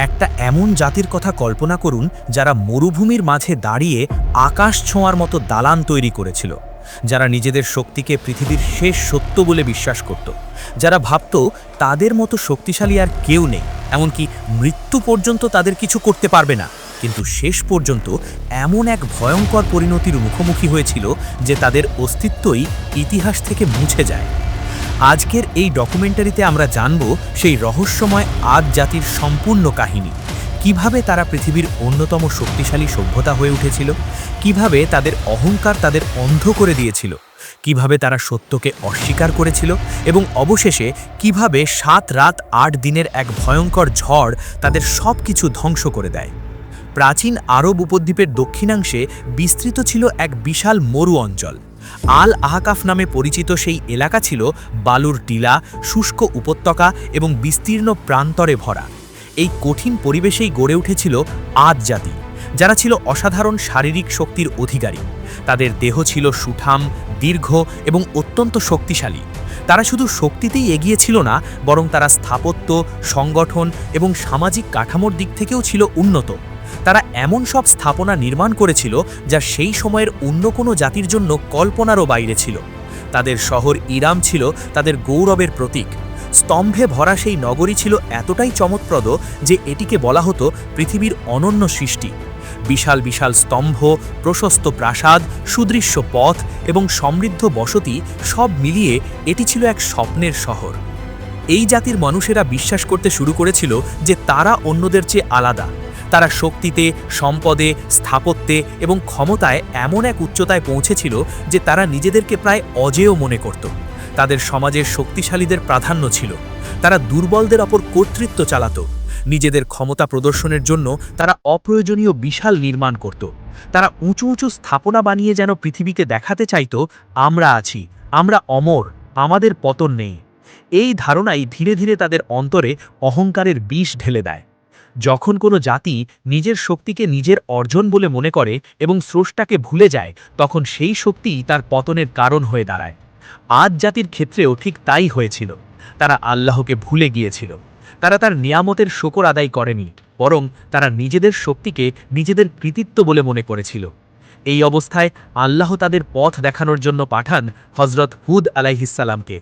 একটা এমন জাতির কথা কল্পনা করুন যারা মরুভূমির মাঝে দাঁড়িয়ে আকাশ ছোঁয়ার মতো দালান তৈরি করেছিল, যারা নিজেদের শক্তিকে পৃথিবীর শেষ সত্য বলে বিশ্বাস করত, যারা ভাবত তাদের মতো শক্তিশালী আর কেউ নেই, এমনকি মৃত্যু পর্যন্ত তাদের কিছু করতে পারবে না। কিন্তু শেষ পর্যন্ত এমন এক ভয়ঙ্কর পরিণতির মুখোমুখি হয়েছিল যে তাদের অস্তিত্বই ইতিহাস থেকে মুছে যায়। আজকের এই ডকুমেন্টারিতে আমরা জানব সেই রহস্যময় আদ জাতির সম্পূর্ণ কাহিনী, কিভাবে তারা পৃথিবীর অন্যতম শক্তিশালী সভ্যতা হয়ে উঠেছিল, কিভাবে তাদের অহংকার তাদের অন্ধ করে দিয়েছিল, কিভাবে তারা সত্যকে অস্বীকার করেছিল এবং অবশেষে কিভাবে ৭ রাত ৮ দিনের এক ভয়ঙ্কর ঝড় তাদের সব কিছু ধ্বংস করে দেয়। প্রাচীন আরব উপদ্বীপের দক্ষিণাংশে বিস্তৃত ছিল এক বিশাল মরু অঞ্চল। আল আহকাফ নামে পরিচিত সেই এলাকা ছিল বালুর টিলা, শুষ্ক উপত্যকা এবং বিস্তীর্ণ প্রান্তরে ভরা। এই কঠিন পরিবেশেই গড়ে উঠেছিল আদ জাতি, যারা ছিল অসাধারণ শারীরিক শক্তির অধিকারী। তাদের দেহ ছিল সুঠাম, দীর্ঘ এবং অত্যন্ত শক্তিশালী। তারা শুধু শক্তিতেই এগিয়ে ছিল না, বরং তারা স্থাপত্য, সংগঠন এবং সামাজিক কাঠামোর দিক থেকেও ছিল উন্নত। তারা এমন সব স্থাপনা নির্মাণ করেছিল যা সেই সময়ের অন্য কোনো জাতির জন্য কল্পনারও বাইরে ছিল। তাদের শহর ইরাম ছিল তাদের গৌরবের প্রতীক। স্তম্ভে ভরা সেই নগরী ছিল এতটাই চমৎপ্রদ যে এটিকে বলা হতো পৃথিবীর অনন্য সৃষ্টি। বিশাল বিশাল স্তম্ভ, প্রশস্ত প্রাসাদ, সুদৃশ্য পথ এবং সমৃদ্ধ বসতি সব মিলিয়ে এটি ছিল এক স্বপ্নের শহর। এই জাতির মানুষেরা বিশ্বাস করতে শুরু করেছিল যে তারা অন্যদের চেয়ে আলাদা। তারা শক্তিতে, সম্পদে, স্থাপত্যে এবং ক্ষমতায় এমন এক উচ্চতায় পৌঁছেছিল যে তারা নিজেদেরকে প্রায় অজেয় মনে করত। তাদের সমাজের শক্তিশালীদের প্রাধান্য ছিল। তারা দুর্বলদের ওপর কর্তৃত্ব চালাত। নিজেদের ক্ষমতা প্রদর্শনের জন্য তারা অপ্রয়োজনীয় বিশাল নির্মাণ করত। তারা উঁচু উঁচু স্থাপনা বানিয়ে যেন পৃথিবীকে দেখাতে চাইত, আমরা আছি, আমরা অমর, আমাদের পতন নেই। এই ধারণাই ধীরে ধীরে তাদের অন্তরে অহংকারের বিষ ঢেলে দেয়। যখন কোনো জাতি নিজের শক্তিকে নিজের অর্জন বলে মনে করে এবং স্রষ্টাকে ভুলে যায়, তখন সেই শক্তিই তার পতনের কারণ হয়ে দাঁড়ায়। আদ জাতির ক্ষেত্রেও ঠিক তাই হয়েছিল। তারা আল্লাহকে ভুলে গিয়েছিল। তারা তার নিয়ামতের শকর আদায় করেনি, বরং তারা নিজেদের শক্তিকে নিজেদের কৃতিত্ব বলে মনে করেছিল। এই অবস্থায় আল্লাহ তাদের পথ দেখানোর জন্য পাঠান হযরত হুদ আলাইহিসসালামকে।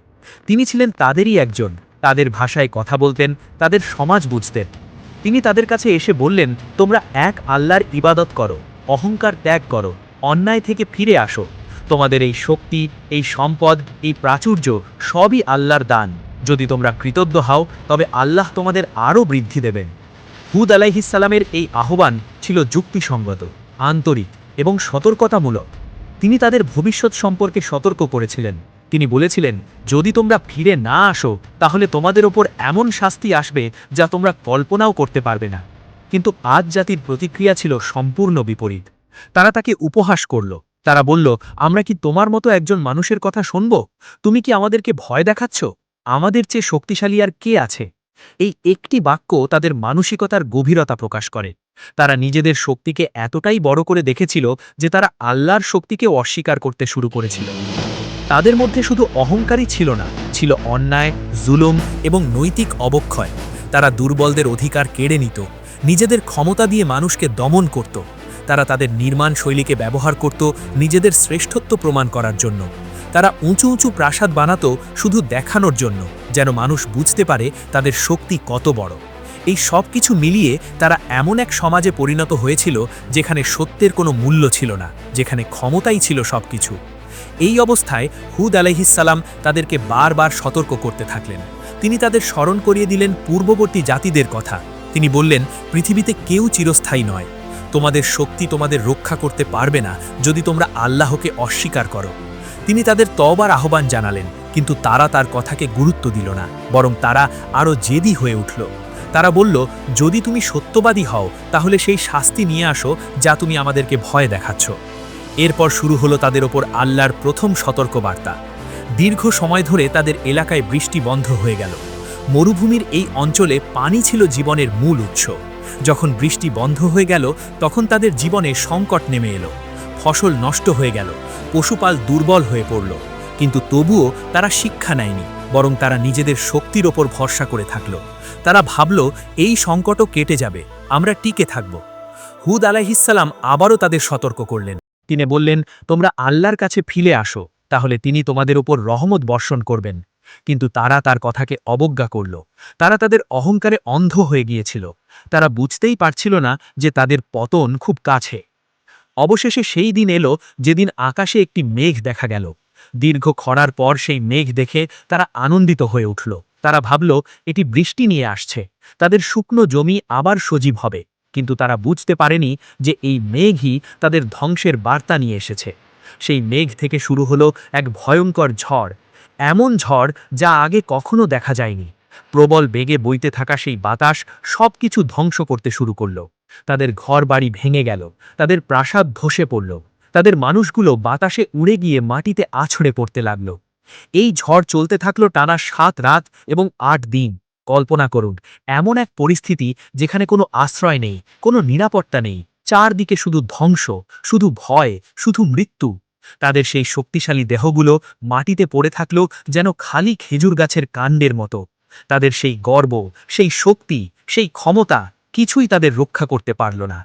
তিনি ছিলেন তাদেরই একজন। তাদের ভাষায় কথা বলতেন, তাদের সমাজ বুঝতেন। তিনি তাদের কাছে এসে বললেন, তোমরা এক আল্লাহর ইবাদত করো, অহংকার ত্যাগ করো, অন্যায় থেকে ফিরে আসো। তোমাদের এই শক্তি, এই সম্পদ, এই প্রাচুর্য সবই আল্লাহর দান। যদি তোমরা কৃতজ্ঞ হও তবে আল্লাহ তোমাদের আরও বৃদ্ধি দেবেন। হুদ আলাইহিসসালামের এই আহ্বান ছিল যুক্তিসঙ্গত, আন্তরিক এবং সতর্কতামূলক। তিনি তাদের ভবিষ্যৎ সম্পর্কে সতর্ক করেছিলেন। তিনি বলেছিলেন, যদি তোমরা ফিরে না আসো তাহলে তোমাদের ওপর এমন শাস্তি আসবে যা তোমরা কল্পনাও করতে পারবে না। কিন্তু আদ জাতির প্রতিক্রিয়া ছিল সম্পূর্ণ বিপরীত। তারা তাকে উপহাস করল। তারা বলল, আমরা কি তোমার মতো একজন মানুষের কথা শুনব? তুমি কি আমাদেরকে ভয় দেখাচ্ছ? আমাদের চেয়ে শক্তিশালী আর কে আছে? এই একটি বাক্য তাদের মানসিকতার গভীরতা প্রকাশ করে। তারা নিজেদের শক্তিকে এতটাই বড় করে দেখেছিল যে তারা আল্লাহর শক্তিকে অস্বীকার করতে শুরু করেছিল। তাদের মধ্যে শুধু অহংকারই ছিল না, ছিল অন্যায়, জুলুম এবং নৈতিক অবক্ষয়। তারা দুর্বলদের অধিকার কেড়ে নিত, নিজেদের ক্ষমতা দিয়ে মানুষকে দমন করত। তারা তাদের নির্মাণ শৈলীকে ব্যবহার করত নিজেদের শ্রেষ্ঠত্ব প্রমাণ করার জন্য। তারা উঁচু উঁচু প্রাসাদ বানাত শুধু দেখানোর জন্য, যেন মানুষ বুঝতে পারে তাদের শক্তি কত বড়। এই সব কিছু মিলিয়ে তারা এমন এক সমাজে পরিণত হয়েছিল যেখানে সত্যের কোনো মূল্য ছিল না, যেখানে ক্ষমতাই ছিল সব কিছু। এই অবস্থায় হুদ আলাইহিসসালাম তাদেরকে বারবার সতর্ক করতে থাকলেন। তিনি তাদের স্মরণ করিয়ে দিলেন পূর্ববর্তী জাতিদের কথা। তিনি বললেন, পৃথিবীতে কেউ চিরস্থায়ী নয়। তোমাদের শক্তি তোমাদের রক্ষা করতে পারবে না যদি তোমরা আল্লাহকে অস্বীকার করো। তিনি তাদের তওবার আহ্বান জানালেন, কিন্তু তারা তার কথাকে গুরুত্ব দিল না, বরং তারা আরও জেদি হয়ে উঠল। তারা বলল, যদি তুমি সত্যবাদী হও তাহলে সেই শাস্তি নিয়ে আসো যা তুমি আমাদেরকে ভয় দেখাচ্ছ। এরপর শুরু হলো তাদের ওপর আল্লাহর প্রথম সতর্কবার্তা। দীর্ঘ সময় ধরে তাদের এলাকায় বৃষ্টি বন্ধ হয়ে গেল। মরুভূমির এই অঞ্চলে পানি ছিল জীবনের মূল উৎস। যখন বৃষ্টি বন্ধ হয়ে গেল তখন তাদের জীবনে সংকট নেমে এলো। ফসল নষ্ট হয়ে গেল, পশুপাল দুর্বল হয়ে পড়ল। কিন্তু তবুও তারা শিক্ষা নেয়নি, বরং তারা নিজেদের শক্তির ওপর ভরসা করে থাকল। তারা ভাবল এই সংকটও কেটে যাবে, আমরা টিকে থাকব। হুদ আলাইহিসসালাম আবারও তাদের সতর্ক করলেন। তিনি বললেন, তোমরা আল্লাহর কাছে ফিরে আসো, তাহলে তিনি তোমাদের উপর রহমত বর্ষণ করবেন। কিন্তু তারা তার কথাকে অবজ্ঞা করল। তারা তাদের অহংকারে অন্ধ হয়ে গিয়েছিল। তারা বুঝতেই পারছিল না যে তাদের পতন খুব কাছে। অবশেষে সেই দিন এলো যেদিন আকাশে একটি মেঘ দেখা গেল। দীর্ঘ খরার পর সেই মেঘ দেখে তারা আনন্দিত হয়ে উঠল। তারা ভাবল এটি বৃষ্টি নিয়ে আসছে, তাদের শুকনো জমি আবার সজীব হবে। কিন্তু তারা বুঝতে পারেনি যে এই মেঘই তাদের ধ্বংসের বার্তা নিয়ে এসেছে। সেই মেঘ থেকে শুরু হলো এক ভয়ঙ্কর ঝড়, এমন ঝড় যা আগে কখনো দেখা যায়নি। প্রবল বেগে বইতে থাকা সেই বাতাস সবকিছু ধ্বংস করতে শুরু করল। তাদের ঘরবাড়ি ভেঙে গেল, তাদের প্রাসাদ ধসে পড়ল, তাদের মানুষগুলো বাতাসে উড়ে গিয়ে মাটিতে আছড়ে পড়তে লাগল। এই ঝড় চলতে থাকলো টানা ৭ রাত এবং ৮ দিন। কল্পনা করুন, এমন এক পরিস্থিতি যেখানে কোনো আশ্রয় নেই, কোনো নিরাপত্তা নেই, চারদিকে শুধু ধ্বংস, শুধু ভয়, শুধু মৃত্যু। তাদের সেই শক্তিশালী দেহগুলো মাটিতে পড়ে থাকলো যেন খালি খেজুর গাছের কাণ্ডের মতো। তাদের সেই গর্ব, সেই শক্তি, সেই ক্ষমতা কিছুই তাদের রক্ষা করতে পারল না।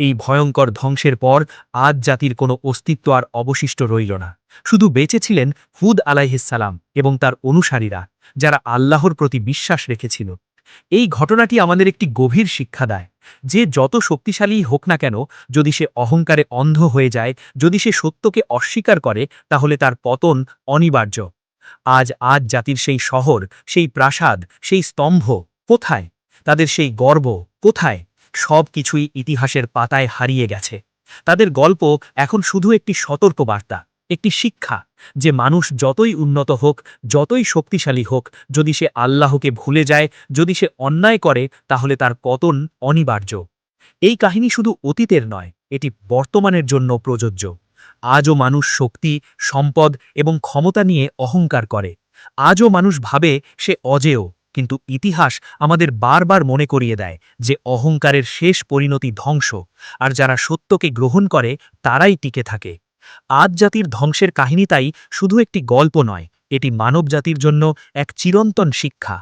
এই ভয়ঙ্কর ধ্বংসের পর আদ জাতির কোনো অস্তিত্ব আর অবশিষ্ট রইল না। শুধু বেঁচে ছিলেন হুদ আলাইহিসসালাম এবং তার অনুসারীরা, যারা আল্লাহর প্রতি বিশ্বাস রেখেছিল। এই ঘটনাটি আমাদের একটি গভীর শিক্ষা দেয় যে যত শক্তিশালী হোক না কেন, যদি সে অহংকারে অন্ধ হয়ে যায়, যদি সে সত্যকে অস্বীকার করে, তাহলে তার পতন অনিবার্য। আজ জাতির সেই শহর, সেই প্রাসাদ, সেই স্তম্ভ কোথায়? তাদের সেই গর্ব কোথায়? সব কিছুই ইতিহাসের পাতায় হারিয়ে গেছে। তাদের গল্প এখন শুধু একটি সতর্কবার্তা, একটি শিক্ষা, যে মানুষ যতই উন্নত হোক, যতই শক্তিশালী হোক, যদি সে আল্লাহকে ভুলে যায়, যদি সে অন্যায় করে, তাহলে তার পতন অনিবার্য। এই কাহিনী শুধু অতীতের নয়, এটি বর্তমানের জন্য প্রযোজ্য। আজও মানুষ শক্তি, সম্পদ এবং ক্ষমতা নিয়ে অহংকার করে। আজও মানুষ ভাবে সে অজেয়, কিন্তু ইতিহাস আমাদের বারবার মনে করিয়ে দেয় যে অহংকারের শেষ পরিণতি ধ্বংস, আর যারা সত্যকে গ্রহণ করে তারাই টিকে থাকে। আদ জাতির ধ্বংসের কাহিনী তাই শুধু একটি গল্প নয়, এটি মানবজাতির জন্য এক চিরন্তন শিক্ষা।